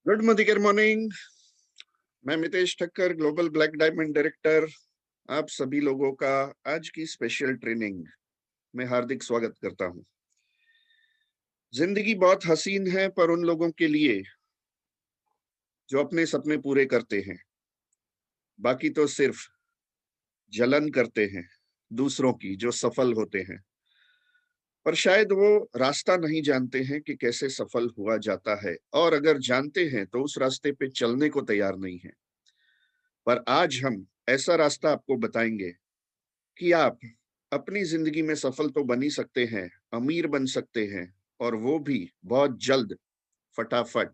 Good morning. मैं Mitesh Thakkar, global black diamond director. आप सभी लोगों का आज की स्पेशल ट्रेनिंग में हार्दिक स्वागत करता हूं। जिंदगी बहुत हसीन है पर उन लोगों के लिए जो अपने सपने पूरे करते हैं, बाकी तो सिर्फ जलन करते हैं दूसरों की जो सफल होते हैं। पर शायद वो रास्ता नहीं जानते हैं कि कैसे सफल हुआ जाता है, और अगर जानते हैं तो उस रास्ते पे चलने को तैयार नहीं है। पर आज हम ऐसा रास्ता आपको बताएंगे कि आप अपनी जिंदगी में सफल तो बन ही सकते हैं, अमीर बन सकते हैं, और वो भी बहुत जल्द, फटाफट।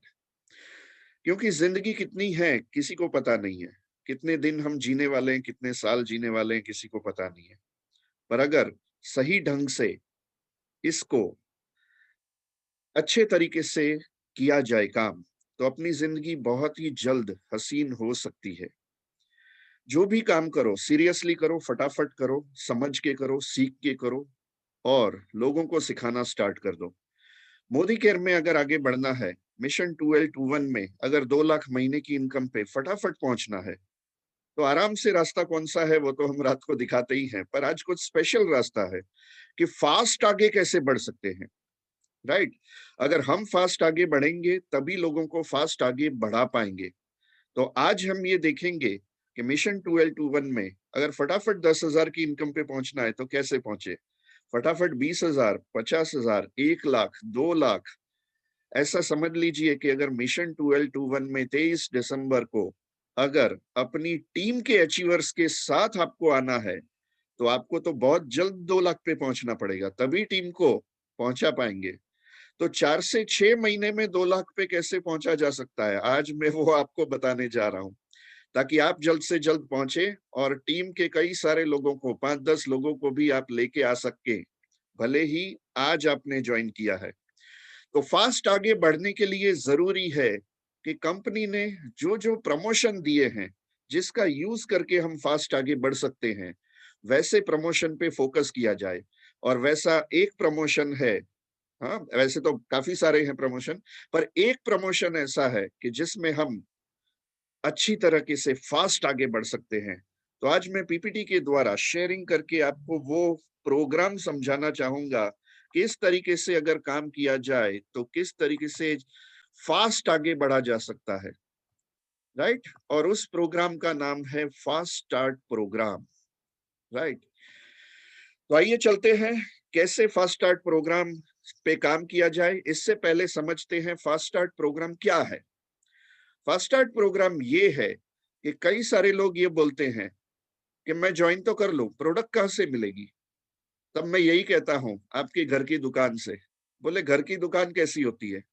क्योंकि जिंदगी कितनी है किसी को पता नहीं है, कितने दिन हम जीने वाले हैं, कितने साल जीने वाले हैं, किसी को पता नहीं है। पर अगर सही ढंग से इसको अच्छे तरीके से किया जाए काम, तो अपनी जिंदगी बहुत ही जल्द हसीन हो सकती है। जो भी काम करो सीरियसली करो, फटाफट करो, समझ के करो, सीख के करो, और लोगों को सिखाना स्टार्ट कर दो। मोदी केयर में अगर आगे बढ़ना है, मिशन 2L21 में अगर 2 लाख महीने की इनकम पे फटाफट पहुंचना है, तो आराम से रास्ता कौन सा है वो तो हम रात को दिखाते ही हैं, पर आज कुछ स्पेशल रास्ता है कि फास्ट आगे कैसे बढ़ सकते हैं। राइट। अगर हम फास्ट आगे बढ़ेंगे तभी लोगों को फास्ट आगे बढ़ा पाएंगे। तो आज हम ये देखेंगे कि मिशन 2L21 में अगर फटाफट 10,000 की इनकम पे पहुंचना है तो कैसे पहुंचे, फटाफट 20,000, 50,000, 1 लाख, 2 लाख। ऐसा समझ लीजिए कि अगर मिशन 2L21 में 23 दिसंबर को अगर अपनी टीम के अचीवर्स के साथ आपको आना है, तो आपको तो बहुत जल्द 2 लाख पे पहुंचना पड़ेगा, तभी टीम को पहुंचा पाएंगे। तो 4 से 6 महीने में 2 लाख पे कैसे पहुंचा जा सकता है, आज मैं वो आपको बताने जा रहा हूं, ताकि आप जल्द से जल्द पहुंचे और टीम के कई सारे लोगों को, 5-10 लोगों को भी आप लेके आ सके, भले ही आज आपने ज्वाइन किया है। तो फास्ट आगे बढ़ने के लिए जरूरी है कि कंपनी ने जो जो प्रमोशन दिए हैं, जिसका यूज करके हम फास्ट आगे बढ़ सकते हैं, वैसे प्रमोशन पे फोकस किया जाए। और वैसा एक प्रमोशन है, हाँ वैसे तो काफी सारे हैं प्रमोशन, पर एक प्रमोशन ऐसा है कि जिसमें हम अच्छी तरीके से फास्ट आगे बढ़ सकते हैं। तो आज मैं पीपीटी के द्वारा शेयरिंग करके आपको वो प्रोग्राम समझाना चाहूंगा, किस तरीके से अगर काम किया जाए तो किस तरीके से फास्ट आगे बढ़ा जा सकता है। राइट। और उस प्रोग्राम का नाम है फास्ट स्टार्ट प्रोग्राम। राइट। तो आइए चलते हैं कैसे फास्ट स्टार्ट प्रोग्राम पे काम किया जाए। इससे पहले समझते हैं फास्ट स्टार्ट प्रोग्राम क्या है। फास्ट स्टार्ट प्रोग्राम ये है कि कई सारे लोग ये बोलते हैं कि मैं ज्वाइन तो कर लूं, प्रोडक्ट कहां से मिलेगी। तब मैं यही कहता हूं, आपके घर की दुकान से। बोले घर की दुकान कैसी होती है।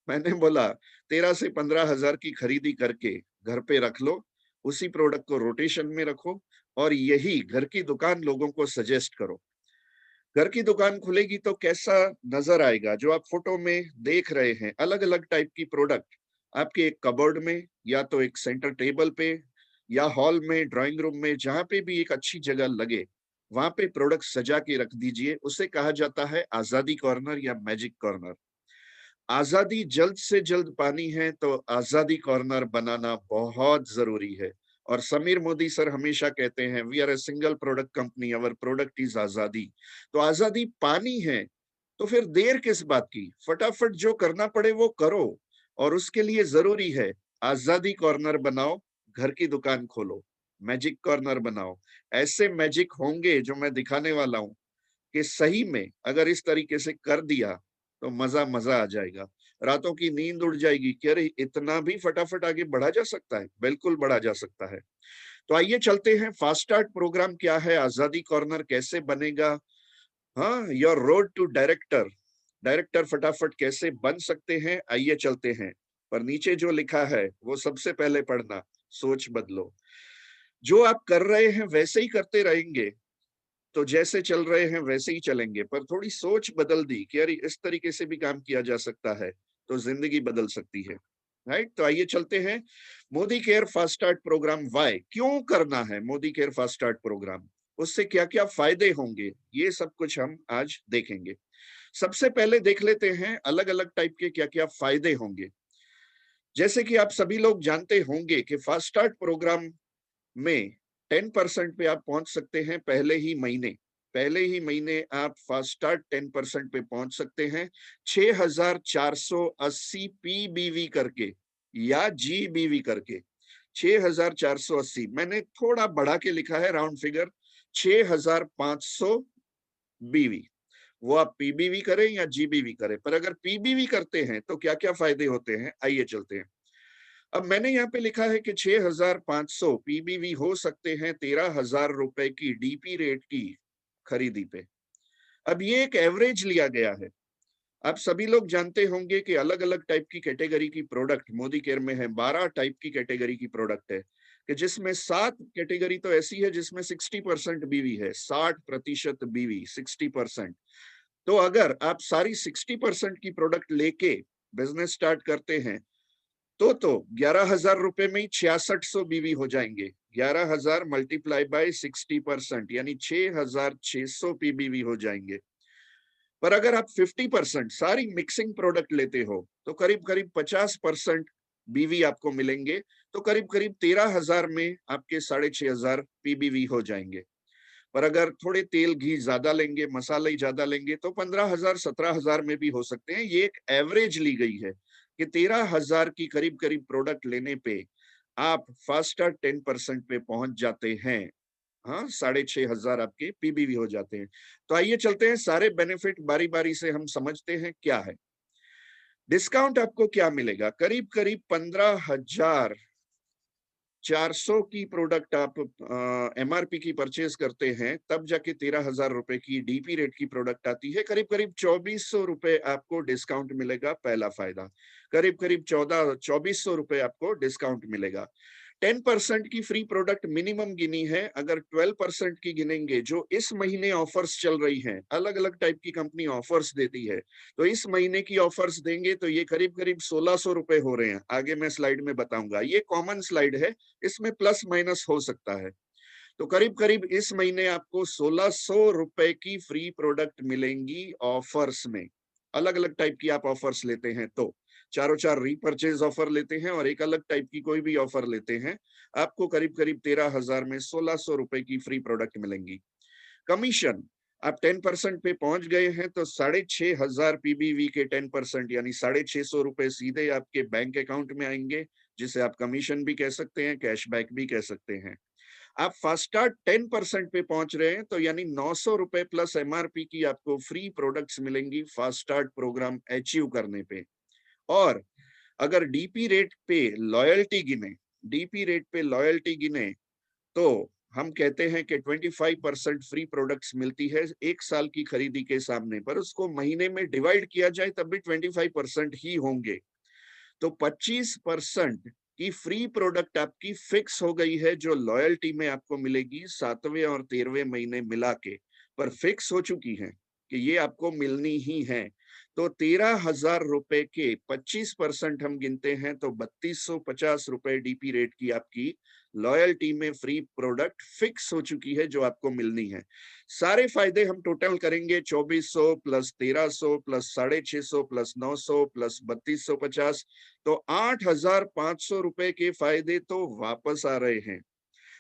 मैंने बोला 13 से 15 हजार की खरीदी करके घर पे रख लो, उसी प्रोडक्ट को रोटेशन में रखो, और यही घर की दुकान लोगों को सजेस्ट करो। घर की दुकान खुलेगी तो कैसा नजर आएगा, जो आप फोटो में देख रहे हैं, अलग अलग टाइप की प्रोडक्ट आपके एक कबर्ड में, या तो एक सेंटर टेबल पे, या हॉल में, ड्राइंग रूम में, जहां पे भी एक अच्छी जगह लगे, वहां पे प्रोडक्ट सजा के रख दीजिए। उसे कहा जाता है आजादी कॉर्नर या मैजिक कॉर्नर। आजादी जल्द से जल्द पानी है तो आजादी कॉर्नर बनाना बहुत जरूरी है। और समीर मोदी सर हमेशा कहते हैं, we are a single product company, our product is Azadi. तो आजादी पानी है, तो फिर देर किस बात की, फटाफट जो करना पड़े वो करो। और उसके लिए जरूरी है आजादी कॉर्नर बनाओ, घर की दुकान खोलो, मैजिक कॉर्नर बनाओ। ऐसे मैजिक होंगे जो मैं दिखाने वाला हूं, कि सही में अगर इस तरीके से कर दिया तो मजा मजा आ जाएगा। रातों की नींद उड़ जाएगी कि अरे इतना भी फटाफट आगे बढ़ा जा सकता है। बिल्कुल बढ़ा जा सकता है। तो आइए चलते हैं, फास्ट स्टार्ट प्रोग्राम क्या है, आजादी कॉर्नर कैसे बनेगा, हाँ your road to director, director फटाफट कैसे बन सकते हैं, आइए चलते हैं। पर नीचे जो लिखा है वो सबसे पहले पढ़ना, सोच बदलो। जो आप कर रहे हैं वैसे ही करते रहेंगे तो जैसे चल रहे हैं वैसे ही चलेंगे, पर थोड़ी सोच बदल दी कि यार इस तरीके से भी काम किया जा सकता है, तो जिंदगी बदल सकती है। राइट। तो आइए चलते हैं, Modi care fast start programme why, क्यों करना है Modi care fast start programme, उससे क्या क्या फायदे होंगे, ये सब कुछ हम आज देखेंगे। सबसे पहले देख लेते हैं अलग अलग टाइप के क्या क्या फायदे होंगे। जैसे कि आप सभी लोग जानते होंगे कि फास्ट स्टार्ट प्रोग्राम में 10% पे आप पहुंच सकते हैं पहले ही महीने आप फास्ट स्टार्ट 10% पे पहुंच सकते हैं 6480 पीबीवी करके या जीबीवी करके। 6480 मैंने थोड़ा बढ़ा के लिखा है राउंड फिगर, 6500 बीवी। वो आप पीबीवी करें या जीबीवी करें, पर अगर पीबीवी करते हैं तो क्या क्या फायदे होते हैं, आइए चलते हैं। अब मैंने यहाँ पे लिखा है कि 6500 पीबीवी हो सकते हैं 13,000 रुपए की डीपी रेट की खरीदी पे। अब ये एक एवरेज लिया गया है। आप सभी लोग जानते होंगे कि अलग अलग टाइप की कैटेगरी की प्रोडक्ट मोदी केयर में है। 12 टाइप की कैटेगरी की प्रोडक्ट है कि जिसमें 7 कैटेगरी तो ऐसी है जिसमें 60% बीवी है, 60% बीवी, 60%। तो अगर आप सारी 60% की प्रोडक्ट लेके बिजनेस स्टार्ट करते हैं तो 11,000 रुपए में ही 6600 बीवी हो जाएंगे। 11,000 मल्टीप्लाई बाय 60% यानी 6,600 पीबीवी हो जाएंगे। पर अगर आप 50% सारी मिक्सिंग प्रोडक्ट लेते हो तो करीब करीब 50% बीवी आपको मिलेंगे। तो करीब करीब 13,000 में आपके 6,500 पीबीवी हो जाएंगे। पर अगर थोड़े तेल घी ज्यादा लेंगे, मसाले ज्यादा लेंगे तो 15,000 17,000 में भी हो सकते हैं। ये एक एवरेज ली गई है कि 13,000 की करीब करीब प्रोडक्ट लेने पे आप फास्टर 10% पे पहुंच जाते हैं। हाँ, 6,500 आपके पीबीवी हो जाते हैं। तो आइए चलते हैं, सारे बेनिफिट बारी बारी से हम समझते हैं क्या है। डिस्काउंट आपको क्या मिलेगा, करीब करीब 15,400 की प्रोडक्ट आप एमआरपी की परचेज करते हैं, तब जाके 13,000 रुपए की डीपी रेट की प्रोडक्ट आती है। करीब करीब 2,400 रुपए आपको डिस्काउंट मिलेगा, पहला फायदा। करीब करीब 2,400 रुपए आपको डिस्काउंट मिलेगा। 10% की फ्री प्रोडक्ट मिनिमम गिनी है। अगर 12% की गिनेंगे, जो इस महीने ऑफर्स चल रही हैं, अलग अलग टाइप की कंपनी ऑफर्स देती है, तो इस महीने की ऑफर्स देंगे तो ये करीब करीब 1,600 रुपए हो रहे हैं। आगे मैं स्लाइड में बताऊंगा, ये कॉमन स्लाइड है, इसमें प्लस माइनस हो सकता है। तो करीब करीब इस महीने आपको 1,600 रुपए की फ्री प्रोडक्ट मिलेंगी ऑफर्स में। अलग अलग टाइप की आप ऑफर्स लेते हैं तो चारों चार रीपरचेज ऑफर लेते हैं और एक अलग टाइप की कोई भी ऑफर लेते हैं, आपको करीब करीब 13,000 में 1,600 रुपए की फ्री प्रोडक्ट मिलेंगी। कमीशन, आप 10% पे पहुंच गए हैं तो 6,500 पीबीवी के 10% यानी 6,600 रुपए सीधे आपके बैंक अकाउंट में आएंगे, जिसे आप कमीशन भी कह सकते हैं, कैशबैक भी कह सकते हैं। आप फास्ट स्टार्ट 10% पे पहुंच रहे हैं तो यानी 900 रुपए प्लस एमआरपी की आपको फ्री प्रोडक्ट्स मिलेंगी फास्ट स्टार्ट प्रोग्राम अचीव करने पे। और अगर डीपी रेट पे लॉयल्टी गिने तो हम कहते हैं कि 25% फ्री प्रोडक्ट्स मिलती है एक साल की खरीदी के सामने, पर उसको महीने में डिवाइड किया जाए तब भी 25% ही होंगे। तो 25% की फ्री प्रोडक्ट आपकी फिक्स हो गई है, जो लॉयल्टी में आपको मिलेगी 7वें और 13वें महीने मिला के, पर फिक्स हो चुकी है कि ये आपको मिलनी ही है। तो 13,000 रुपए के 25% हम गिनते हैं तो 3,250 रुपए डीपी रेट की आपकी लॉयल्टी में फ्री प्रोडक्ट फिक्स हो चुकी है, जो आपको मिलनी है। सारे फायदे हम टोटल करेंगे, 2,400 प्लस 1,300 प्लस 650 प्लस 900 प्लस 3,250, तो 8,500 रुपए के फायदे तो वापस आ रहे हैं।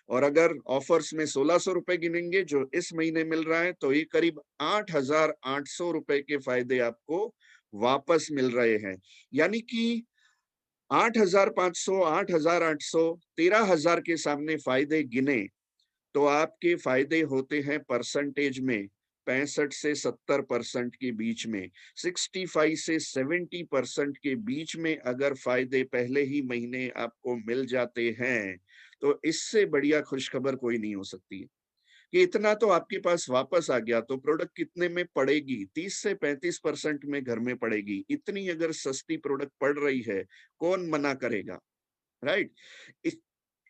और अगर ऑफर्स में 1,600 रुपए गिनेंगे जो इस महीने मिल रहा है, तो ये करीब 8,800 रुपए के फायदे आपको वापस मिल रहे हैं। यानी कि 8,500, 8,800, 13,000 के सामने फायदे गिने तो आपके फायदे होते हैं परसेंटेज में 65 से 70% के बीच में, 65 से 70% के बीच में अगर फायदे पहले ही महीने आपको मिल जाते हैं तो इससे बढ़िया खुशखबर कोई नहीं हो सकती है कि इतना तो आपके पास वापस आ गया। तो प्रोडक्ट कितने में पड़ेगी, 30 से 35% में घर में पड़ेगी। इतनी अगर सस्ती प्रोडक्ट पड़ रही है, कौन मना करेगा, राइट? इस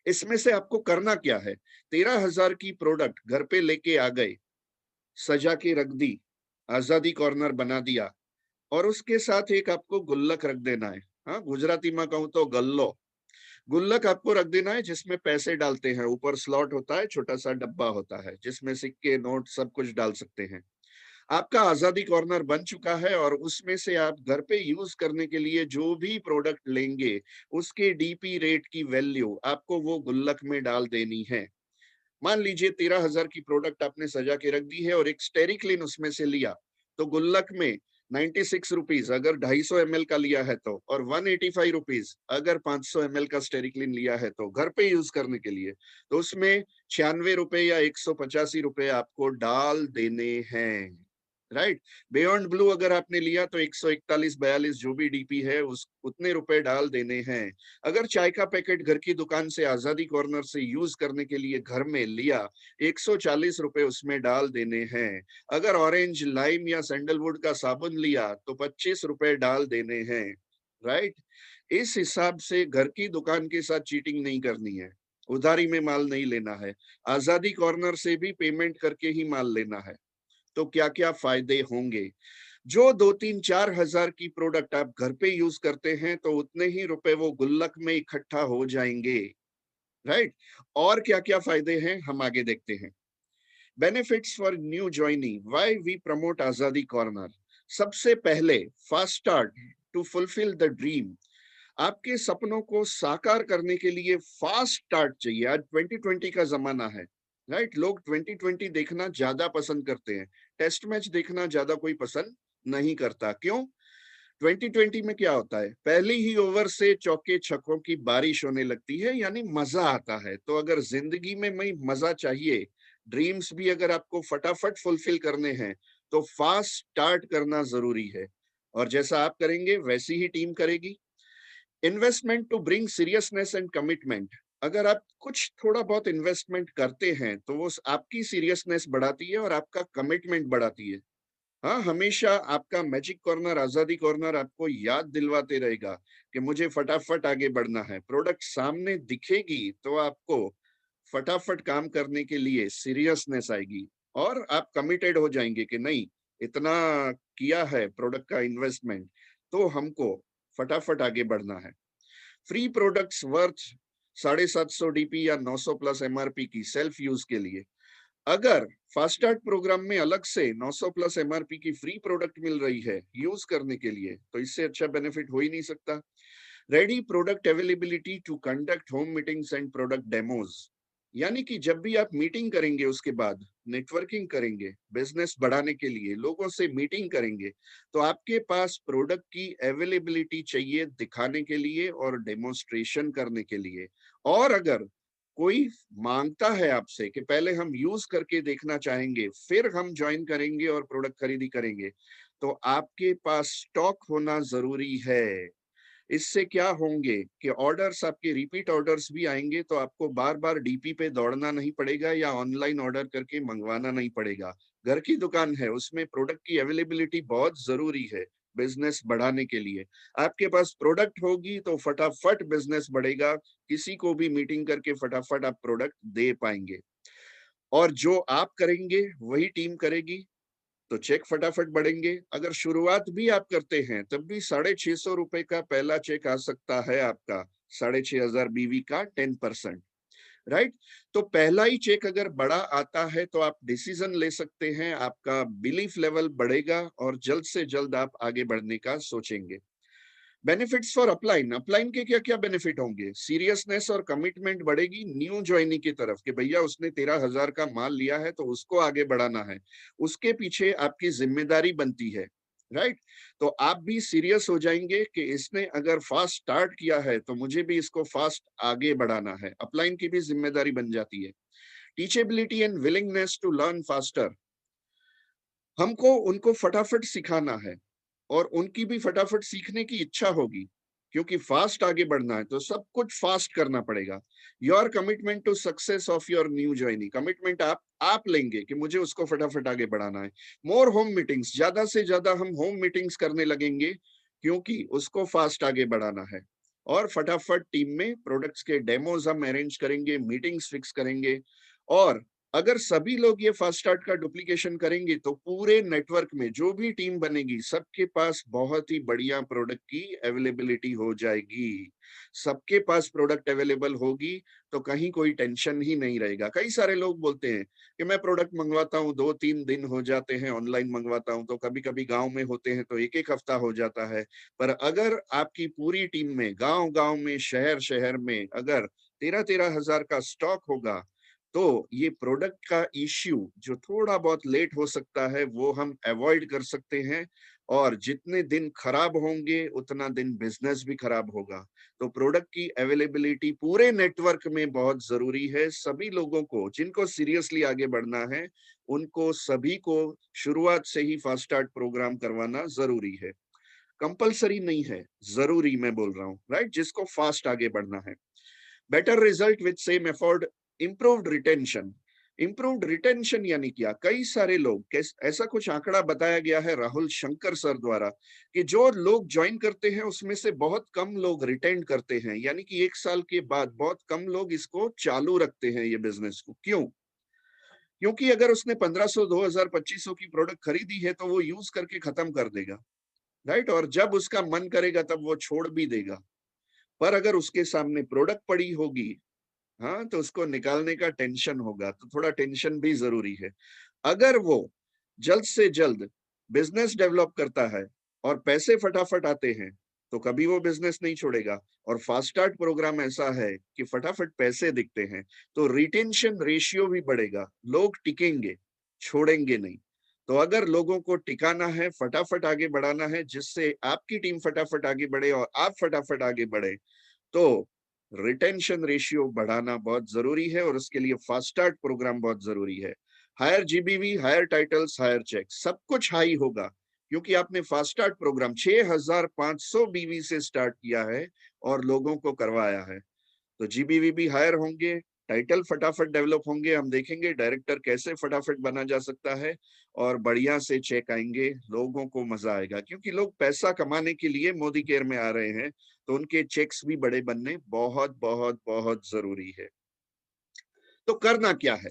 इसमें से आपको करना क्या है, 13,000 की प्रोडक्ट घर पे लेके आ गए, सजा के रख दी, आजादी कॉर्नर बना दिया, और उसके साथ एक आपको गुल्लक रख देना है। हाँ, गुजराती में कहूं तो गल्लो, गुल्लक आपको रख देना है जिसमें पैसे डालते हैं। ऊपर स्लॉट होता है, छोटा सा डब्बा होता है जिसमें सिक्के नोट सब कुछ डाल सकते हैं। आपका आजादी कॉर्नर बन चुका है और उसमें से आप घर पे यूज करने के लिए जो भी प्रोडक्ट लेंगे, उसके डीपी रेट की वैल्यू आपको वो गुल्लक में डाल देनी है। मान लीजिए 13,000 की प्रोडक्ट आपने सजा के रख दी है और एक स्टेरिक्लिन उसमें से लिया, तो गुल्लक में 96 रुपीज अगर 250 ml का लिया है तो, और 185 रुपीज अगर 500 ml का स्टेरिक्लिन लिया है तो घर पे यूज करने के लिए, तो उसमें 96 रुपए या 185 रुपए आपको डाल देने हैं। राइट। बियॉन्ड ब्लू अगर आपने लिया तो 141-42 जो भी डीपी है उस उतने रुपए डाल देने हैं। अगर चाय का पैकेट घर की दुकान से आजादी कॉर्नर से यूज करने के लिए घर में लिया, 140 रुपए उसमें डाल देने हैं। अगर ऑरेंज लाइम या सैंडलवुड का साबुन लिया तो 25 रुपए डाल देने हैं। राइट। इस हिसाब से घर की दुकान के साथ चीटिंग नहीं करनी है, उधारी में माल नहीं लेना है, आजादी कॉर्नर से भी पेमेंट करके ही माल लेना है। तो क्या क्या फायदे होंगे? जो 2-3-4 हजार की प्रोडक्ट आप घर पे यूज करते हैं तो उतने ही रुपए वो गुल्लक में इकट्ठा हो जाएंगे। राइट। और क्या क्या फायदे हैं हम आगे देखते हैं। Benefits for new joinee, why we promote Azadi corner. सबसे पहले, fast start to fulfil the dream. आपके सपनों को साकार करने के लिए फास्ट स्टार्ट चाहिए। आज 2020 का जमाना है। राइट। लोग 2020 देखना ज्यादा पसंद करते हैं, टेस्ट मैच देखना ज्यादा कोई पसंद नहीं करता। क्यों? 2020 में क्या होता है, पहली ही ओवर से चौके छक्कों की बारिश होने लगती है, यानी मजा आता है। तो अगर जिंदगी में मजा चाहिए, ड्रीम्स भी अगर आपको फटाफट फुलफिल करने हैं, तो फास्ट स्टार्ट करना जरूरी है। और जैसा आप करेंगे वैसी ही टीम करेगी। Investment to bring seriousness and commitment. अगर आप कुछ थोड़ा बहुत इन्वेस्टमेंट करते हैं तो वो आपकी सीरियसनेस बढ़ाती है और आपका कमिटमेंट बढ़ाती है। हाँ, हमेशा आपका मैजिक कॉर्नर, आजादी कॉर्नर आपको याद दिलवाते रहेगा कि मुझे फटाफट आगे बढ़ना है। प्रोडक्ट सामने दिखेगी तो आपको फटाफट काम करने के लिए सीरियसनेस आएगी और आप कमिटेड हो जाएंगे कि नहीं, इतना किया है प्रोडक्ट का इन्वेस्टमेंट, तो हमको फटाफट आगे बढ़ना है। फ्री प्रोडक्ट्स वर्थ 750 डीपी या 900 प्लस एमआरपी की सेल्फ यूज के लिए। अगर फास्ट स्टार्ट प्रोग्राम में अलग से 900 प्लस एमआरपी की फ्री प्रोडक्ट मिल रही है यूज करने के लिए, तो इससे अच्छा बेनिफिट हो ही नहीं सकता। Ready product availability to conduct home meetings and product demos. यानी कि जब भी आप मीटिंग करेंगे उसके बाद नेटवर्किंग करेंगे, बिजनेस बढ़ाने के लिए लोगों से मीटिंग करेंगे, तो आपके पास प्रोडक्ट की अवेलेबिलिटी चाहिए दिखाने के लिए और डेमोन्स्ट्रेशन करने के लिए। और अगर कोई मांगता है आपसे कि पहले हम यूज करके देखना चाहेंगे फिर हम ज्वाइन करेंगे और प्रोडक्ट खरीदी करेंगे, तो आपके पास स्टॉक होना जरूरी है। इससे क्या होंगे कि ऑर्डर्स, आपके रिपीट ऑर्डर्स भी आएंगे, तो आपको बार बार डीपी पे दौड़ना नहीं पड़ेगा या ऑनलाइन ऑर्डर करके मंगवाना नहीं पड़ेगा। घर की दुकान है, उसमें प्रोडक्ट की अवेलेबिलिटी बहुत जरूरी है बिजनेस बढ़ाने के लिए। आपके पास प्रोडक्ट होगी तो फटाफट बिजनेस बढ़ेगा, किसी को भी मीटिंग करके फटाफट आप प्रोडक्ट दे पाएंगे। और जो आप करेंगे वही टीम करेगी, तो चेक फटाफट बढ़ेंगे। अगर शुरुआत भी आप करते हैं तब भी 650 रुपए का पहला चेक आ सकता है आपका, 6,500 बीवी का 10%। राइट। तो पहला ही चेक अगर बड़ा आता है तो आप डिसीजन ले सकते हैं, आपका बिलीफ लेवल बढ़ेगा और जल्द से जल्द आप आगे बढ़ने का सोचेंगे। Benefits for upline. अपलाइन के क्या क्या बेनिफिट होंगे? सीरियसनेस और कमिटमेंट बढ़ेगी न्यू ज्वाइनी की तरफ कि भैया उसने 13,000 का माल लिया है तो उसको आगे बढ़ाना है, उसके पीछे आपकी जिम्मेदारी बनती है। राइट। तो आप भी सीरियस हो जाएंगे कि इसने अगर फास्ट स्टार्ट किया है तो मुझे भी इसको फास्ट आगे बढ़ाना है, अपलाइन की भी जिम्मेदारी बन जाती है। Teachability and willingness to learn faster. हमको उनको फटाफट सिखाना है और उनकी भी फटाफट सीखने की इच्छा होगी, क्योंकि फास्ट आगे बढ़ना है तो सब कुछ फास्ट करना पड़ेगा। Your commitment to success of your new joining. Commitment आप लेंगे कि मुझे उसको फटाफट आगे बढ़ाना है। मोर होम मीटिंग्स, ज्यादा से ज्यादा हम होम मीटिंग्स करने लगेंगे क्योंकि उसको फास्ट आगे बढ़ाना है। और फटाफट टीम में प्रोडक्ट्स के डेमोज हम अरेंज करेंगे, मीटिंग्स फिक्स करेंगे और अगर सभी लोग ये फास्ट स्टार्ट का डुप्लीकेशन करेंगे तो पूरे नेटवर्क में जो भी टीम बनेगी सबके पास बहुत ही बढ़िया प्रोडक्ट की अवेलेबिलिटी हो जाएगी। सबके पास प्रोडक्ट अवेलेबल होगी तो कहीं कोई टेंशन ही नहीं रहेगा। कई सारे लोग बोलते हैं कि मैं प्रोडक्ट मंगवाता हूँ 2-3 दिन हो जाते हैं, ऑनलाइन मंगवाता हूँ तो कभी-कभी गांव में होते हैं तो एक-एक हफ्ता हो जाता है। पर अगर आपकी पूरी टीम में गांव-गांव में, शहर-शहर में अगर 13-13 हजार का स्टॉक होगा तो ये प्रोडक्ट का इश्यू जो थोड़ा बहुत लेट हो सकता है वो हम अवॉइड कर सकते हैं। और जितने दिन खराब होंगे उतना दिन बिजनेस भी खराब होगा। तो प्रोडक्ट की अवेलेबिलिटी पूरे नेटवर्क में बहुत जरूरी है। सभी लोगों को जिनको सीरियसली आगे बढ़ना है उनको सभी को शुरुआत से ही फास्ट स्टार्ट प्रोग्राम करवाना जरूरी है। कंपलसरी नहीं है, जरूरी मैं बोल रहा हूँ, राइट? जिसको फास्ट आगे बढ़ना है। Better result with same effort, improved retention. Improved retention यानी क्या? कई सारे लोग ऐसा कुछ आंकड़ा बताया गया है राहुल शंकर सर द्वारा कि जो लोग ज्वाइन करते हैं उसमें से बहुत कम लोग रिटेंड करते हैं, यानी कि 1 साल के बाद बहुत कम लोग इसको चालू रखते हैं ये बिजनेस को। क्यों? क्योंकि अगर उसने 1500, 2000, 2500 की प्रोडक्ट खरीदी है तो वो यूज करके खत्म कर देगा, राइट? और जब उसका मन करेगा तब वो छोड़ भी देगा। पर अगर उसके सामने प्रोडक्ट पड़ी होगी, हाँ, तो उसको निकालने का टेंशन होगा, तो थोड़ा टेंशन भी जरूरी है। अगर वो जल्द से जल्द बिजनेस डेवलप करता है और पैसे फटाफट आते हैं तो कभी वो बिजनेस नहीं छोड़ेगा। और फास्ट स्टार्ट प्रोग्राम ऐसा है कि फटाफट पैसे दिखते हैं तो रिटेंशन रेशियो भी बढ़ेगा, लोग टिकेंगे, छोड़ेंगे नहीं। तो अगर लोगों को टिकाना है, फटाफट आगे बढ़ाना है जिससे आपकी टीम फटाफट आगे बढ़े और आप फटाफट आगे बढ़े, तो रिटेंशन रेशियो बढ़ाना बहुत जरूरी है और उसके लिए फास्ट स्टार्ट प्रोग्राम बहुत जरूरी है। Higher GBV, higher titles, higher check, सब कुछ हाई होगा क्योंकि आपने फास्ट स्टार्ट प्रोग्राम 6500 बीवी से स्टार्ट किया है और लोगों को करवाया है। तो जीबीवी भी हायर होंगे, टाइटल फटाफट डेवलप होंगे, हम देखेंगे डायरेक्टर कैसे फटाफट बना जा सकता है और बढ़िया से चेक आएंगे, लोगों को मजा आएगा क्योंकि लोग पैसा कमाने के लिए मोदी केयर में आ रहे हैं तो उनके चेक्स भी बड़े बनने बहुत बहुत बहुत जरूरी है। तो करना क्या है?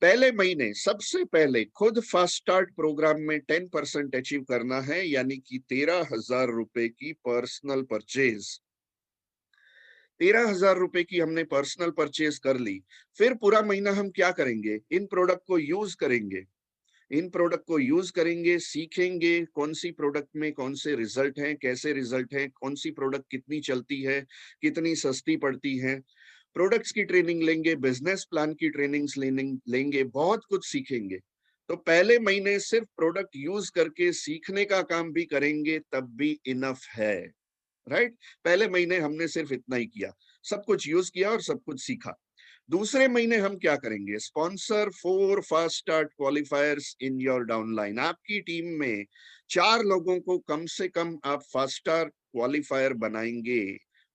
पहले महीने सबसे पहले खुद फास्ट स्टार्ट प्रोग्राम में 10% अचीव करना है, यानी कि 13,000 रुपए की पर्सनल परचेज। 13,000 रुपए की हमने पर्सनल परचेज कर ली। फिर पूरा महीना हम क्या करेंगे? इन प्रोडक्ट को यूज करेंगे। इन प्रोडक्ट को यूज करेंगे, सीखेंगे कौन सी प्रोडक्ट में कौन से रिजल्ट हैं, कैसे रिजल्ट हैं, कौन सी प्रोडक्ट कितनी चलती है, कितनी सस्ती पड़ती है। प्रोडक्ट्स की ट्रेनिंग लेंगे, बिजनेस प्लान की ट्रेनिंग्स लेंगे, बहुत कुछ सीखेंगे। तो पहले महीने सिर्फ प्रोडक्ट यूज करके सीखने का काम भी करेंगे तब भी इनफ है, राइट? पहले महीने हमने सिर्फ इतना ही किया, सब कुछ यूज किया और सब कुछ सीखा। दूसरे महीने हम क्या करेंगे? Sponsor 4 fast start क्वालिफायर्स in your downline. आपकी टीम में 4 लोगों को कम से कम आप फास्ट स्टार क्वालिफायर बनाएंगे।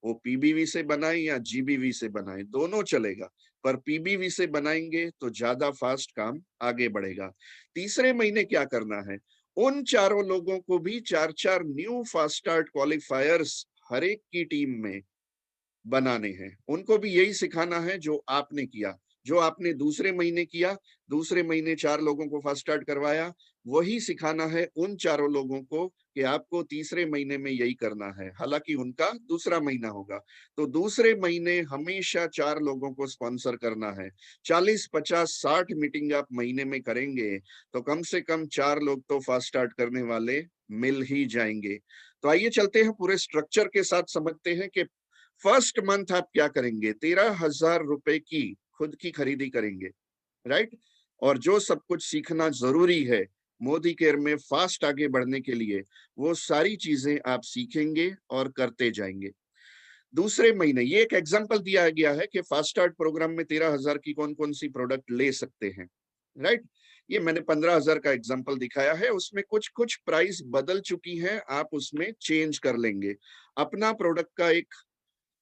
वो पीबीवी से बनाए या जीबीवी से बनाए, दोनों चलेगा, पर पीबीवी से बनाएंगे तो ज्यादा फास्ट काम आगे बढ़ेगा। तीसरे महीने क्या करना है? उन 4 लोगों को भी 4-4 न्यू फास्ट स्टार्ट क्वालिफायर्स हर एक की टीम में बनाने हैं। उनको भी यही सिखाना है जो आपने किया, जो आपने दूसरे महीने किया। दूसरे महीने 4 लोगों को फास्ट स्टार्ट करवाया, वही सिखाना है उन 4 लोगों को कि आपको तीसरे महीने में यही करना है, हालांकि उनका दूसरा महीना होगा। तो दूसरे महीने हमेशा 4 लोगों को स्पॉन्सर करना है। 40, 50, 60 मीटिंग आप महीने में करेंगे तो कम से कम 4 लोग तो फास्ट स्टार्ट करने वाले मिल ही जाएंगे। तो आइए चलते हैं, पूरे स्ट्रक्चर के साथ समझते हैं कि फर्स्ट मंथ आप क्या करेंगे? 13,000 रुपए की खुद की खरीदी करेंगे, राइट? और जो सब कुछ सीखना जरूरी है मोदी केयर में फास्ट आगे बढ़ने के लिए, वो सारी चीजें आप सीखेंगे और करते जाएंगे। दूसरे महीने ये एक एग्जांपल दिया गया है कि फास्ट स्टार्ट प्रोग्राम में 13,000 की कौन कौन सी प्रोडक्ट ले सकते हैं, राइट? ये मैंने 15,000 का एग्जांपल दिखाया है, उसमें कुछ कुछ प्राइस बदल चुकी है, आप उसमें चेंज कर लेंगे। अपना प्रोडक्ट का एक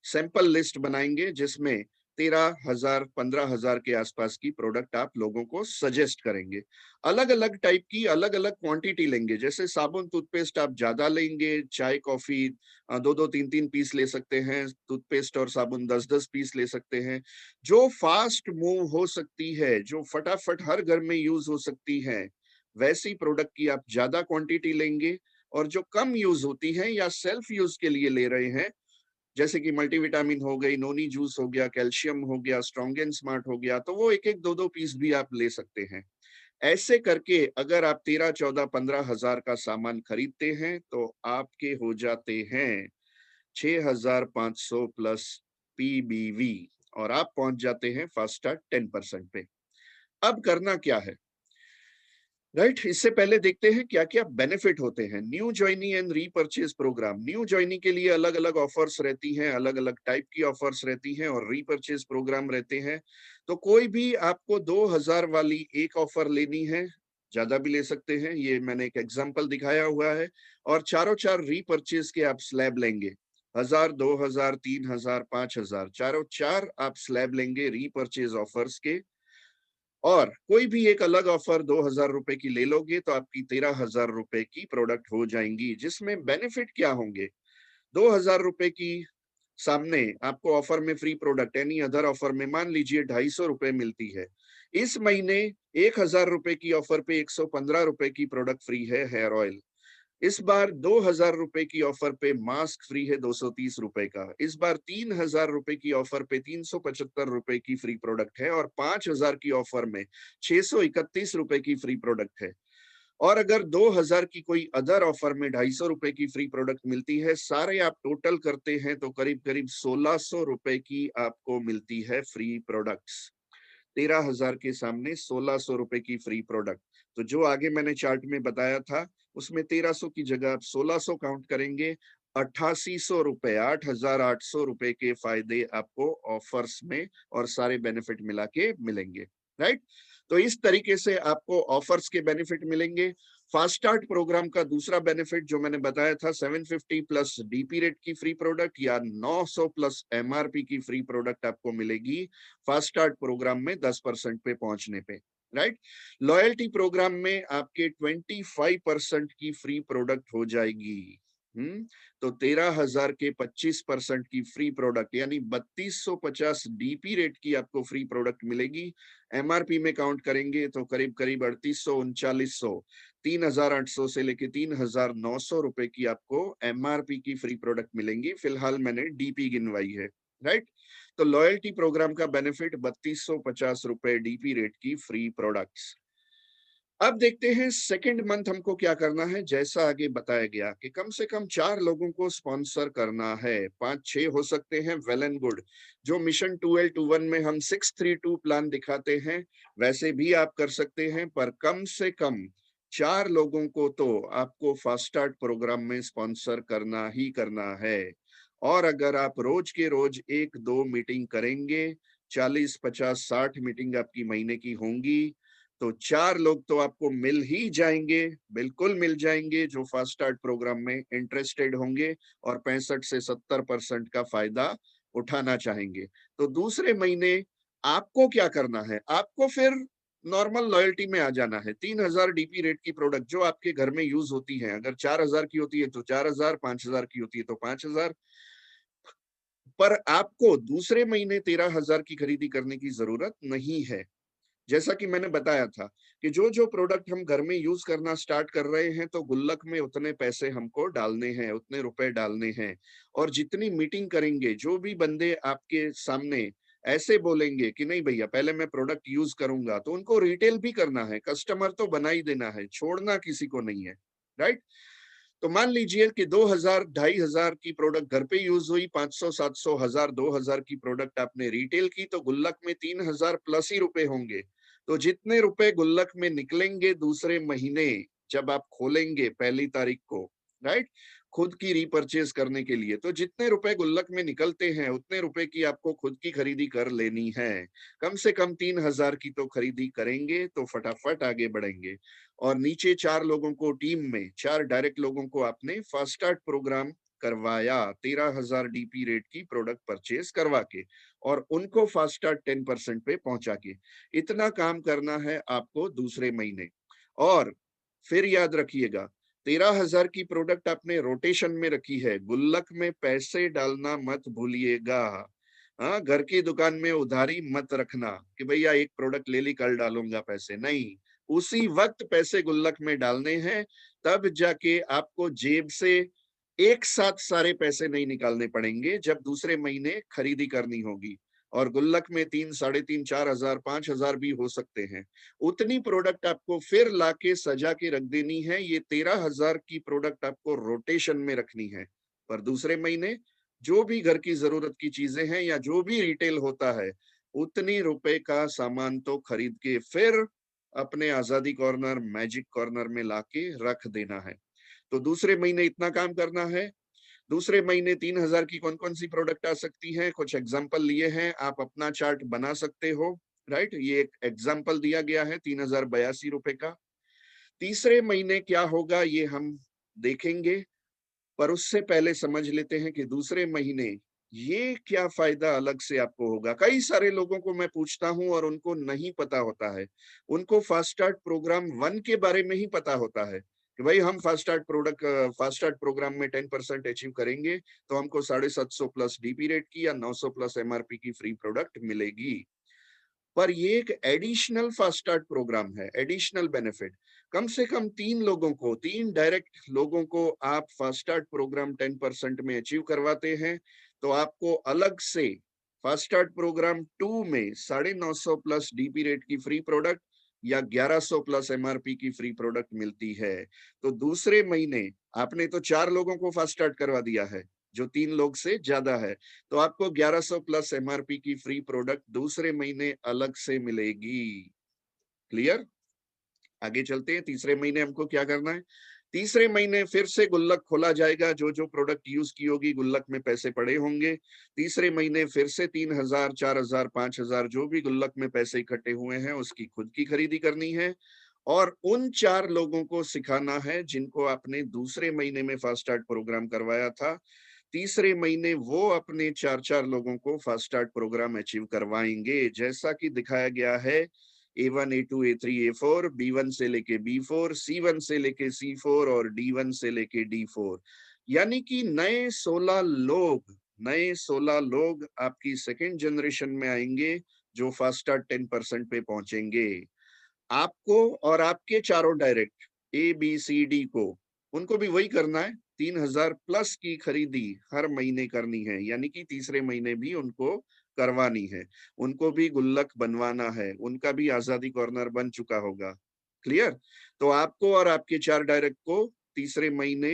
सैंपल लिस्ट बनाएंगे जिसमें 13,000 15,000 के आसपास की प्रोडक्ट आप लोगों को सजेस्ट करेंगे। अलग अलग टाइप की अलग अलग क्वांटिटी लेंगे, जैसे साबुन टूथपेस्ट आप ज्यादा लेंगे, चाय कॉफी 2-2 3-3 पीस ले सकते हैं, टूथपेस्ट और साबुन 10-10 पीस ले सकते हैं। जो फास्ट मूव हो सकती है, जो फटाफट हर घर में यूज हो सकती है, वैसी प्रोडक्ट की आप ज्यादा क्वांटिटी लेंगे। और जो कम यूज होती है या सेल्फ यूज के लिए ले रहे हैं, जैसे कि मल्टीविटामिन हो गई, नोनी जूस हो गया, कैल्शियम हो गया, स्ट्रॉन्ग एंड स्मार्ट हो गया, तो वो एक एक दो दो पीस भी आप ले सकते हैं। ऐसे करके अगर आप 13, 14, 15 हजार का सामान खरीदते हैं तो आपके हो जाते हैं 6,500 प्लस पीबीवी, और आप पहुंच जाते हैं फास्ट स्टार्ट 10% पे। अब करना क्या है, राइट? इससे पहले देखते हैं क्या क्या बेनिफिट होते हैं। New joinee and repurchase programme, new joinee के लिए अलग अलग ऑफर्स रहती हैं, अलग अलग टाइप की ऑफर्स रहती हैं, और रीपर्चेज प्रोग्राम रहते हैं। तो कोई भी आपको 2,000 वाली एक ऑफर लेनी है, ज्यादा भी ले सकते हैं, ये मैंने एक एग्जांपल दिखाया हुआ है, और चारों चार रीपर्चेज के आप स्लैब लेंगे। 1,000, 2,000, 3,000, 5,000, चारों चार आप स्लैब लेंगे रीपर्चेज ऑफर्स के। और कोई भी एक अलग ऑफर 2,000 रुपए की ले लोगे तो आपकी 13,000 रुपए की प्रोडक्ट हो जाएंगी, जिसमें बेनिफिट क्या होंगे? 2,000 रुपए की सामने आपको ऑफर में free product, any other offer में मान लीजिए 250 रुपए मिलती है। इस महीने 1,000 रुपए की ऑफर पे 115 रुपए की प्रोडक्ट फ्री है, हेयर ऑयल। इस बार 2,000 रुपए की ऑफर पे मास्क फ्री है 230 रुपए का। इस बार 3,000 रुपए की ऑफर पे 375 रुपए की फ्री प्रोडक्ट है, और 5,000 की ऑफर में 631 रुपए की फ्री प्रोडक्ट है। और अगर 2,000 की कोई अदर ऑफर में 250 रुपए की फ्री प्रोडक्ट मिलती है, सारे आप टोटल करते हैं तो करीब करीब 1,600 रुपए की आपको मिलती है फ्री प्रोडक्ट्स। 13,000 के सामने 1,600 रुपए की फ्री प्रोडक्ट। तो जो आगे मैंने चार्ट में बताया था, उसमें 1,300 की जगह आप 1,600 काउंट करेंगे, 8,800 रुपए, 8,800 रुपए के फायदे आपको ऑफर्स में और सारे बेनिफिट मिला के मिलेंगे, राइट? तो इस तरीके से आपको ऑफर्स के बेनिफिट मिलेंगे। फास्ट स्टार्ट प्रोग्राम का दूसरा बेनिफिट जो मैंने बताया था, 750 प्लस डीपी रेट की फ्री प्रोडक्ट या 900 प्लस एमआरपी की फ्री प्रोडक्ट आपको मिलेगी फास्ट स्टार्ट प्रोग्राम में 10% पे पहुंचने पे, राइट? लॉयल्टी प्रोग्राम में आपके 25% की फ्री प्रोडक्ट हो जाएगी। तो 13,000 के 25% की फ्री प्रोडक्ट यानी 3,250 डीपी रेट की आपको फ्री प्रोडक्ट मिलेगी। एमआरपी में काउंट करेंगे तो करीब करीब 3,800 3,900, 3,800 से लेके 3,900 रुपए की आपको एमआरपी की फ्री प्रोडक्ट मिलेंगी। फिलहाल मैंने डीपी गिनवाई है, राइट? तो लॉयल्टी प्रोग्राम का बेनिफिट 3,250 रुपए डीपी रेट की फ्री प्रोडक्ट्स। अब देखते हैं सेकंड मंथ हमको क्या करना है। जैसा आगे बताया गया कि कम से कम 4 लोगों को स्पॉन्सर करना है, 5-6 हो सकते हैं, वेल एंड गुड। जो मिशन 2L21 में हम 632 प्लान दिखाते हैं, वैसे भी आप कर सकते हैं, पर कम से कम 4 लोगों को तो आपको फास्ट स्टार्ट प्रोग्राम में स्पॉन्सर करना ही करना है। और अगर आप रोज के रोज 1-2 मीटिंग करेंगे, 40, 50, 60 मीटिंग आपकी महीने की होंगी, तो 4 लोग तो आपको मिल ही जाएंगे, बिल्कुल मिल जाएंगे, जो फास्ट स्टार्ट प्रोग्राम में इंटरेस्टेड होंगे और 65 से 70% का फायदा उठाना चाहेंगे। तो दूसरे महीने आपको क्या करना है? आपको फिर नॉर्मल लॉयल्टी में आ जाना है। 3,000 डीपी रेट की प्रोडक्ट जो आपके घर में यूज होती है, अगर 4,000 की होती है तो 4,000, 5,000 की होती है तो 5,000, पर आपको दूसरे महीने 13,000 की खरीदी करने की जरूरत नहीं है। जैसा कि मैंने बताया था कि जो जो प्रोडक्ट हम घर में यूज करना स्टार्ट कर रहे हैं, तो गुल्लक में उतने पैसे हमको डालने हैं, उतने रुपए डालने हैं। और जितनी मीटिंग करेंगे, जो भी बंदे आपके सामने ऐसे बोलेंगे कि नहीं भैया पहले मैं प्रोडक्ट यूज करूंगा, तो उनको रिटेल भी करना है, कस्टमर तो बना ही देना है, छोड़ना किसी को नहीं है, राइट? तो मान लीजिए कि 2,000, 2,500 की प्रोडक्ट घर पे यूज हुई, 500, 700, 1,000, 2,000 की प्रोडक्ट आपने रिटेल की, तो गुल्लक में 3,000 प्लस ही रुपए होंगे। तो जितने रुपए गुल्लक में निकलेंगे दूसरे महीने, जब आप खोलेंगे 1 तारीख को, राइट, खुद की रीपर्चेज करने के लिए, तो जितने रुपए गुल्लक में निकलते हैं उतने रुपए की आपको खुद की खरीदी कर लेनी है। कम से कम 3,000 की तो खरीदी करेंगे तो फटाफट आगे बढ़ेंगे। और नीचे 4 लोगों को टीम में, 4 डायरेक्ट लोगों को आपने फास्ट स्टार्ट प्रोग्राम करवाया 13,000 डीपी रेट की प्रोडक्ट परचेज करवा के और उनको फास्ट स्टार्ट 10% पे पहुंचा के। इतना काम करना है आपको दूसरे महीने। और फिर याद रखिएगा, 13,000 की प्रोडक्ट आपने रोटेशन में रखी है, गुल्लक में पैसे डालना मत भूलिएगा। हाँ, घर की दुकान में उधारी मत रखना कि भैया एक प्रोडक्ट ले ली कल डालूंगा पैसे, नहीं, उसी वक्त पैसे गुल्लक में डालने हैं, तब जाके आपको जेब से एक साथ सारे पैसे नहीं निकालने पड़ेंगे जब दूसरे महीने खरीदी करनी होगी। और गुल्लक में 3, 3.5, 4,000, 5,000 भी हो सकते हैं। उतनी प्रोडक्ट आपको फिर लाके सजा के रख देनी है। ये 13,000 की प्रोडक्ट आपको रोटेशन में रखनी है। पर दूसरे महीने जो भी घर की जरूरत की चीजें हैं या जो भी रिटेल होता है, उतनी रुपए का सामान तो खरीद के फिर अपने आजादी कॉर्नर, मैजिक कॉर्नर में लाके रख देना है। तो दूसरे महीने इतना काम करना है। दूसरे महीने 3,000 की कौन कौन सी प्रोडक्ट आ सकती है, कुछ एग्जाम्पल लिए हैं, आप अपना चार्ट बना सकते हो। राइट, ये एक एग्जाम्पल दिया गया है 3,082 रुपए का। तीसरे महीने क्या होगा ये हम देखेंगे, पर उससे पहले समझ लेते हैं कि दूसरे महीने ये क्या फायदा अलग से आपको होगा। कई सारे लोगों को मैं पूछता हूं और उनको नहीं पता होता है। उनको फास्ट स्टार्ट प्रोग्राम 1 के बारे में ही पता होता है कि भाई हम फास्ट स्टार्ट प्रोग्राम में 10% अचीव करेंगे तो हमको 750 प्लस डीपी रेट की या 900 प्लस एमआरपी की फ्री प्रोडक्ट मिलेगी। पर ये एक एडिशनल फास्ट स्टार्ट प्रोग्राम है, एडिशनल बेनिफिट। कम से कम 3 डायरेक्ट लोगों को आप फास्ट स्टार्ट प्रोग्राम 10% में अचीव करवाते हैं, तो आपको अलग से फास्ट स्टार्ट प्रोग्राम 2 में 950 प्लस डीपी रेट की फ्री प्रोडक्ट या 1100 प्लस एमआरपी की फ्री प्रोडक्ट मिलती है। तो दूसरे महीने आपने तो 4 लोगों को फास्ट स्टार्ट करवा दिया है, जो 3 लोग से ज्यादा है, तो आपको 1100 प्लस एमआरपी की फ्री प्रोडक्ट दूसरे महीने अलग से मिलेगी। क्लियर? आगे चलते हैं। तीसरे महीने हमको क्या करना है? तीसरे महीने फिर से गुल्लक खोला जाएगा, जो जो प्रोडक्ट यूज की होगी गुल्लक में पैसे पड़े होंगे। तीसरे महीने फिर से 3,000, 4,000, 5,000 जो भी गुल्लक में पैसे इकट्ठे हुए हैं उसकी खुद की खरीदी करनी है। और उन 4 लोगों को सिखाना है जिनको आपने दूसरे महीने में फास्ट स्टार्ट प्रोग्राम करवाया था। तीसरे महीने वो अपने 4-4 लोगों को फास्ट स्टार्ट प्रोग्राम अचीव करवाएंगे, जैसा कि दिखाया गया है। A1, A2, A3, A4, B1 से लेके B4, C1 से लेके C4 और D1 से लेके D4। यानी कि नए 16 लोग आपकी सेकेंड जनरेशन में आएंगे जो फास्ट स्टार्ट 10% पे पहुंचेंगे। आपको और आपके चारों डायरेक्ट ABCD को, उनको भी वही करना है। 3,000 प्लस की खरीदी हर महीने करनी है, यानी कि तीसरे महीने भी उनको करवानी है। उनको भी गुल्लक बनवाना है, उनका भी आजादी कॉर्नर बन चुका होगा। क्लियर? तो आपको और आपके 4 डायरेक्ट को तीसरे महीने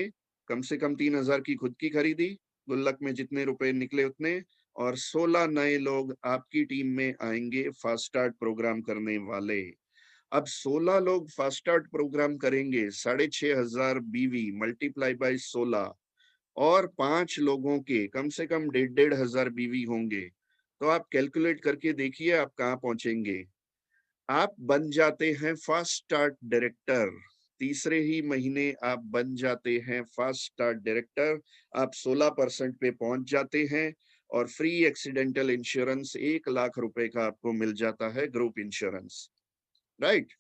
कम से कम 3,000 की खुद की खरीदी, गुल्लक में जितने रुपए निकले उतने, और 16 नए लोग आपकी टीम में आएंगे फास्ट स्टार्ट प्रोग्राम करने वाले। अब 16 लोग फास्ट स्टार्ट प्रोग्राम करेंगे, 6,500 बीवी मल्टीप्लाई बाय 16, और 5 लोगों के कम से कम 1,500 बीवी होंगे। तो आप कैलकुलेट करके देखिए आप कहाँ पहुंचेंगे। आप बन जाते हैं फास्ट स्टार्ट डायरेक्टर। तीसरे ही महीने आप बन जाते हैं फास्ट स्टार्ट डायरेक्टर। आप 16% पे पहुंच जाते हैं और फ्री एक्सीडेंटल इंश्योरेंस 1,00,000 रुपए का आपको मिल जाता है, ग्रुप इंश्योरेंस। राइट?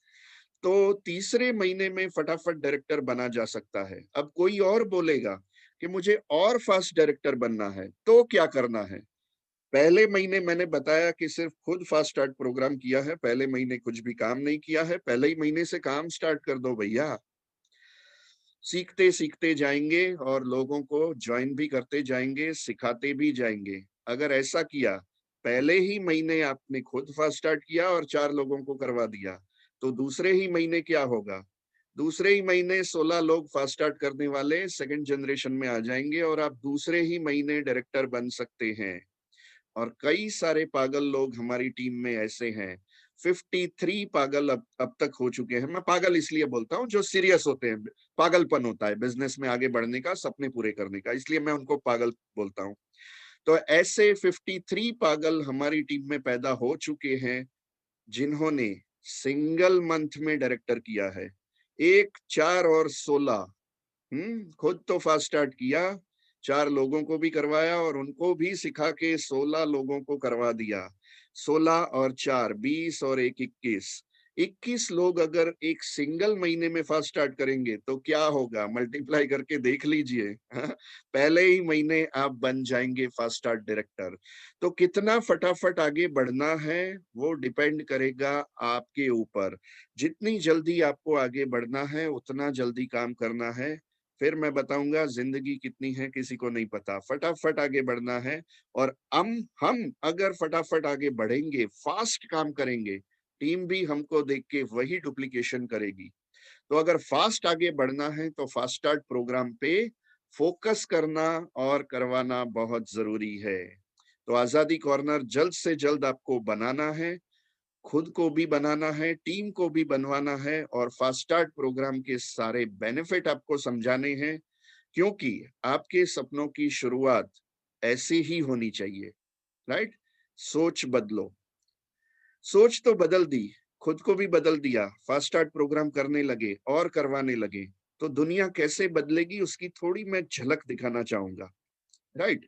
तो तीसरे महीने में फटाफट डायरेक्टर बना जा सकता है। अब कोई और बोलेगा कि मुझे और फास्ट डायरेक्टर बनना है, तो क्या करना है? पहले महीने मैंने बताया कि सिर्फ खुद फास्ट स्टार्ट प्रोग्राम किया है, पहले महीने कुछ भी काम नहीं किया है, पहले ही महीने से काम स्टार्ट कर दो भैया। सीखते सीखते जाएंगे और लोगों को ज्वाइन भी करते जाएंगे, सिखाते भी जाएंगे। अगर ऐसा किया, पहले ही महीने आपने खुद फास्ट स्टार्ट किया और 4 लोगों को करवा दिया, तो दूसरे ही महीने क्या होगा? दूसरे ही महीने 16 लोग फास्ट स्टार्ट करने वाले सेकंड जनरेशन में आ जाएंगे और आप दूसरे ही महीने डायरेक्टर बन सकते हैं। और कई सारे पागल लोग हमारी टीम में ऐसे हैं। 53 पागल अब तक हो चुके हैं। मैं पागल इसलिए बोलता हूँ जो सीरियस होते हैं। पागलपन होता है बिजनेस में आगे बढ़ने का, सपने पूरे करने का, इसलिए मैं उनको पागल बोलता हूँ। तो ऐसे 53 पागल हमारी टीम में पैदा हो चुके हैं जिन्होंने सिंगल मंथ में डायरेक्टर किया है। 1, 4 और 16 खुद तो फास्ट स्टार्ट किया, 4 लोगों को भी करवाया और उनको भी सिखा के 16 लोगों को करवा दिया। 16 और 4 20 और 1 21। 21 लोग अगर एक सिंगल महीने में फास्ट स्टार्ट करेंगे तो क्या होगा? मल्टीप्लाई करके देख लीजिए। हाँ, पहले ही महीने आप बन जाएंगे फास्ट स्टार्ट डायरेक्टर। तो कितना फटाफट आगे बढ़ना है वो डिपेंड करेगा आपके ऊपर। जितनी जल्दी आपको आगे बढ़ना है उतना जल्दी काम करना है। फिर मैं बताऊंगा जिंदगी कितनी है किसी को नहीं पता, फटाफट आगे बढ़ना है। और हम अगर फटाफट आगे बढ़ेंगे, फास्ट काम करेंगे, टीम भी हमको देख के वही डुप्लीकेशन करेगी। तो अगर फास्ट आगे बढ़ना है तो फास्ट स्टार्ट प्रोग्राम पे फोकस करना और करवाना बहुत जरूरी है। तो आजादी कॉर्नर जल्द से जल्द आपको बनाना है, खुद को भी बनाना है, टीम को भी बनवाना है और फास्ट स्टार्ट प्रोग्राम के सारे बेनिफिट आपको समझाने हैं, क्योंकि आपके सपनों की शुरुआत ऐसे ही होनी चाहिए। राइट? सोच बदलो। सोच तो बदल दी, खुद को भी बदल दिया, फास्ट स्टार्ट प्रोग्राम करने लगे और करवाने लगे, तो दुनिया कैसे बदलेगी उसकी थोड़ी मैं झलक दिखाना चाहूंगा। राइट?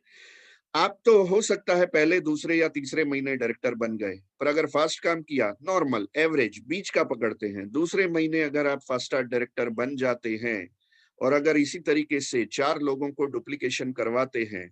आप तो हो सकता है पहले दूसरे या तीसरे महीने डायरेक्टर बन गए, पर अगर फास्ट काम किया, नॉर्मल एवरेज बीच का पकड़ते हैं, दूसरे महीने अगर आप फास्ट स्टार्ट डायरेक्टर बन जाते हैं और अगर इसी तरीके से 4 लोगों को डुप्लीकेशन करवाते हैं,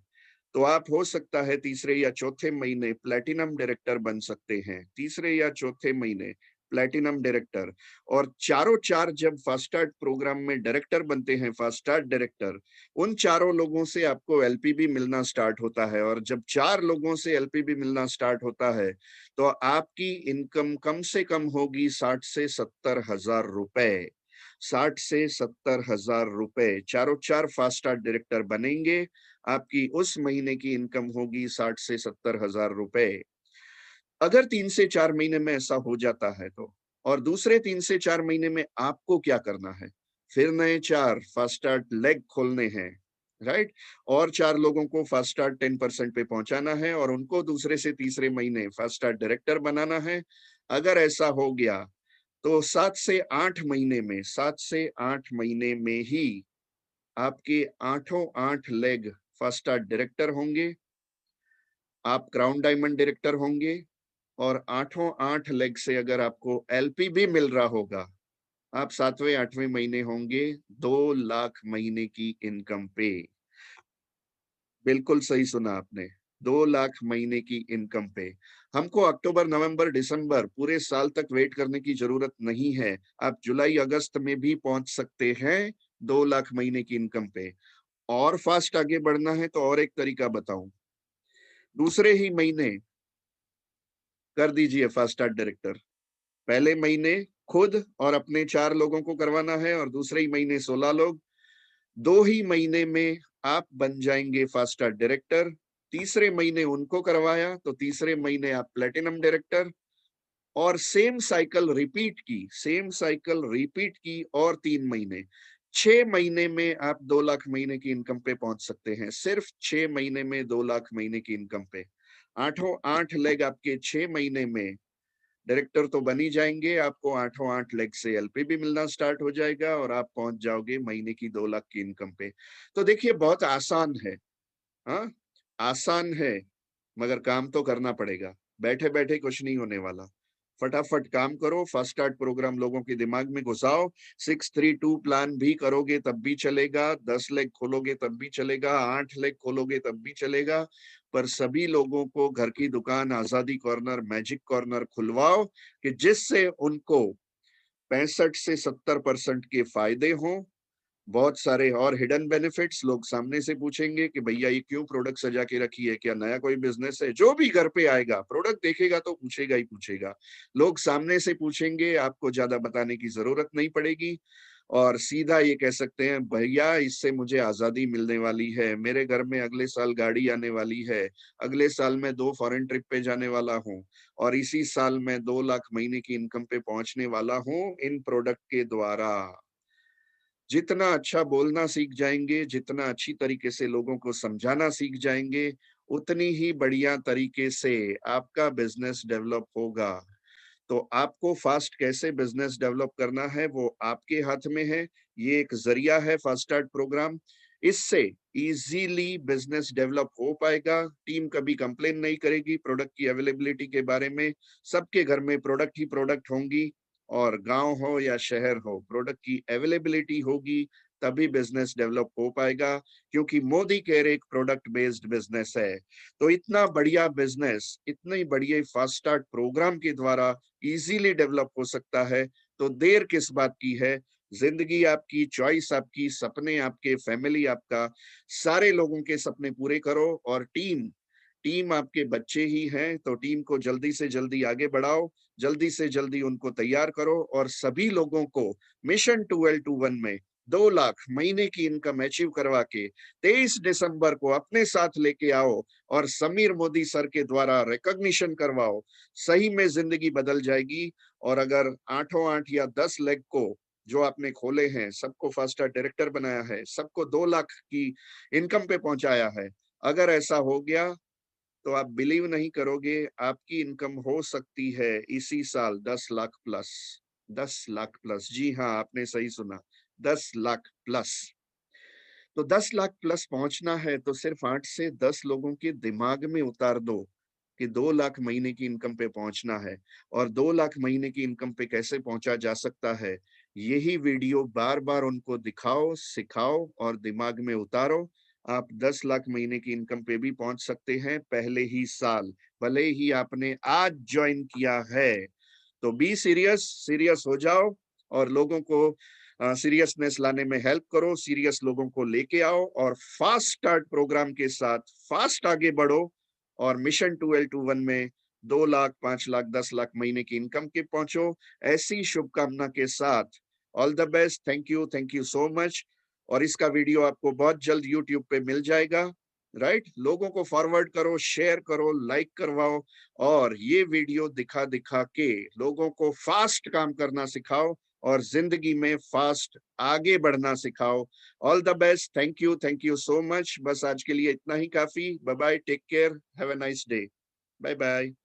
तो आप हो सकता है तीसरे या चौथे महीने प्लैटिनम डायरेक्टर बन सकते हैं। तीसरे या चौथे महीने प्लैटिनम डायरेक्टर। और चारों चार जब फास्ट स्टार्ट प्रोग्राम में डायरेक्टर बनते हैं, फास्ट स्टार्ट डायरेक्टर, उन चारों लोगों से आपको एलपीबी मिलना स्टार्ट होता है। और जब 4 लोगों से एलपीबी मिलना स्टार्ट होता है तो आपकी इनकम कम से कम होगी 60 से 70 हजार रुपए। 60 से 70 हजार रुपए चारों चार फास्ट स्टार्ट डायरेक्टर बनेंगे, आपकी उस महीने की इनकम होगी 60 से 70 हजार रुपए। अगर 3 से 4 महीने में ऐसा हो जाता है तो, और दूसरे 3 से 4 महीने में आपको क्या करना है? फिर नए 4 फास्ट स्टार्ट लेग खोलने हैं। राइट? और 4 लोगों को फास्ट स्टार्ट 10% पे पहुंचाना है और उनको दूसरे से तीसरे महीने फास्ट स्टार्ट डायरेक्टर बनाना है। अगर ऐसा हो गया तो 7 से 8 महीने में, 7 से 8 महीने में ही आपके आठों 8 लेग फास्ट स्टार्ट डायरेक्टर होंगे, आप क्राउन डायमंड डायरेक्टर होंगे और आठों 8 लेग से अगर आपको एलपी भी मिल रहा होगा, आप 7वें 8वें महीने होंगे 2 लाख महीने की इनकम पे। बिल्कुल सही सुना आपने, 2 लाख महीने की इनकम पे। हमको अक्टूबर नवंबर दिसंबर पूरे साल तक वेट करने की जरूरत नहीं है। आप जुलाई अगस्त में भी पहुंच सकते हैं 2 लाख महीने की इनकम पे। और फास्ट आगे बढ़ना है तो और एक तरीका बताऊं, दूसरे ही महीने कर दीजिए फास्ट स्टार्ट डायरेक्टर। पहले महीने खुद और अपने 4 लोगों को करवाना है और दूसरे ही महीने 16 लोग। 2 ही महीने में आप बन जाएंगे फास्ट स्टार्ट डायरेक्टर। तीसरे महीने उनको करवाया तो तीसरे महीने आप प्लेटिनम डायरेक्टर। और सेम साइकिल रिपीट की और 3 महीने, 6 महीने में आप 2 लाख महीने की इनकम पे पहुंच सकते हैं। सिर्फ 6 महीने में 2 लाख महीने की इनकम पे। आठों 8 लेग आपके 6 महीने में डायरेक्टर तो बन ही जाएंगे, आपको आठों 8 लेग से एलपी भी मिलना स्टार्ट हो जाएगा और आप पहुंच जाओगे महीने की 2 लाख की इनकम पे। तो देखिए बहुत आसान है। हाँ, आसान है, मगर काम तो करना पड़ेगा। बैठे बैठे कुछ नहीं होने वाला। फटाफट काम करो, फर्स्ट स्टार्ट प्रोग्राम लोगों के दिमाग में घुसाओ। 632 प्लान भी करोगे तब भी चलेगा, 10 लेग खोलोगे तब भी चलेगा, 8 लेग खोलोगे तब भी चलेगा। पर सभी लोगों को घर की दुकान आजादी कॉर्नर, मैजिक कॉर्नर खुलवाओ कि जिससे उनको 65 से 70% के फायदे हों। बहुत सारे और हिडन बेनिफिट्स, लोग सामने से पूछेंगे कि भैया ये क्यों प्रोडक्ट सजा के रखी है, क्या नया कोई बिजनेस है? जो भी घर पे आएगा प्रोडक्ट देखेगा तो पूछेगा ही पूछेगा। लोग सामने से पूछेंगे, आपको ज्यादा बताने की जरूरत नहीं पड़ेगी और सीधा ये कह सकते हैं भैया इससे मुझे आजादी मिलने वाली है, मेरे घर में अगले साल गाड़ी आने वाली है, अगले साल मैं 2 फॉरेन ट्रिप पे जाने वाला हूँ और इसी साल मैं 2 लाख महीने की इनकम पे पहुंचने वाला हूँ इन प्रोडक्ट के द्वारा। जितना अच्छा बोलना सीख जाएंगे, जितना अच्छी तरीके से लोगों को समझाना सीख जाएंगे, उतनी ही बढ़िया तरीके से आपका बिजनेस डेवलप होगा। तो आपको फास्ट कैसे बिजनेस डेवलप करना है वो आपके हाथ में है। ये एक जरिया है फास्ट स्टार्ट प्रोग्राम। इससे इजीली बिजनेस डेवलप हो पाएगा। टीम कभी कंप्लेन नहीं करेगी प्रोडक्ट की अवेलेबिलिटी के बारे में। सबके घर में प्रोडक्ट ही प्रोडक्ट होंगी, और गांव हो या शहर हो, प्रोडक्ट की अवेलेबिलिटी होगी तभी बिजनेस डेवलप हो पाएगा, क्योंकि मोदी केयर एक प्रोडक्ट बेस्ड बिजनेस है। तो इतना बढ़िया बिजनेस इतनी बढ़िया फास्ट स्टार्ट प्रोग्राम के द्वारा इजीली डेवलप हो सकता है। तो देर किस बात की है? जिंदगी आपकी, चॉइस आपकी, सपने आपके, फैमिली आपका, सारे लोगों के सपने पूरे करो। और टीम टीम आपके बच्चे ही हैं, तो टीम को जल्दी से जल्दी आगे बढ़ाओ, जल्दी से जल्दी उनको तैयार करो, और सभी लोगों को मिशन 1221 में 2 लाख महीने की इनकम अचीव करवा के 23 दिसंबर को अपने साथ लेके आओ, और समीर मोदी सर के द्वारा रिकॉग्निशन करवाओ। सही में जिंदगी बदल जाएगी। और अगर 8 या 10 लेग को जो आपने खोले हैं, सबको फास्ट डायरेक्टर बनाया है, सबको 2 लाख की इनकम पे पहुंचाया है, अगर ऐसा हो गया तो आप बिलीव नहीं करोगे, आपकी इनकम हो सकती है इसी साल 10 लाख प्लस। 10 लाख प्लस, जी हाँ, आपने सही सुना, 10 लाख प्लस। तो 10 लाख प्लस पहुंचना है तो सिर्फ 8 से 10 लोगों के दिमाग में उतार दो कि 2 लाख महीने की इनकम पे पहुंचना है। और 2 लाख महीने की इनकम पे कैसे पहुंचा जा सकता है, यही वीडियो बार बार उनको दिखाओ, सिखाओ और दिमाग में उतारो। आप 10 लाख महीने की इनकम पे भी पहुंच सकते हैं पहले ही साल, भले ही आपने आज ज्वाइन किया है। तो बी सीरियस, सीरियस हो जाओ, और लोगों को सीरियसनेस लाने में हेल्प करो, सीरियस लोगों को लेके आओ, और फास्ट स्टार्ट प्रोग्राम के साथ फास्ट आगे बढ़ो, और मिशन 1221 में 2 लाख, 5 लाख, 10 लाख महीने की इनकम के पहुंचो। ऐसी शुभकामना के साथ all the best. Thank you so much. और इसका वीडियो आपको बहुत जल्द यूट्यूब पे मिल जाएगा। राइट, लोगों को फॉरवर्ड करो, शेयर करो, लाइक करवाओ, और ये वीडियो दिखा दिखा के लोगों को फास्ट काम करना सिखाओ, और जिंदगी में फास्ट आगे बढ़ना सिखाओ। All the best. Thank you so much. बस आज के लिए इतना ही काफी। Bye bye, take care, have a nice day. Bye bye.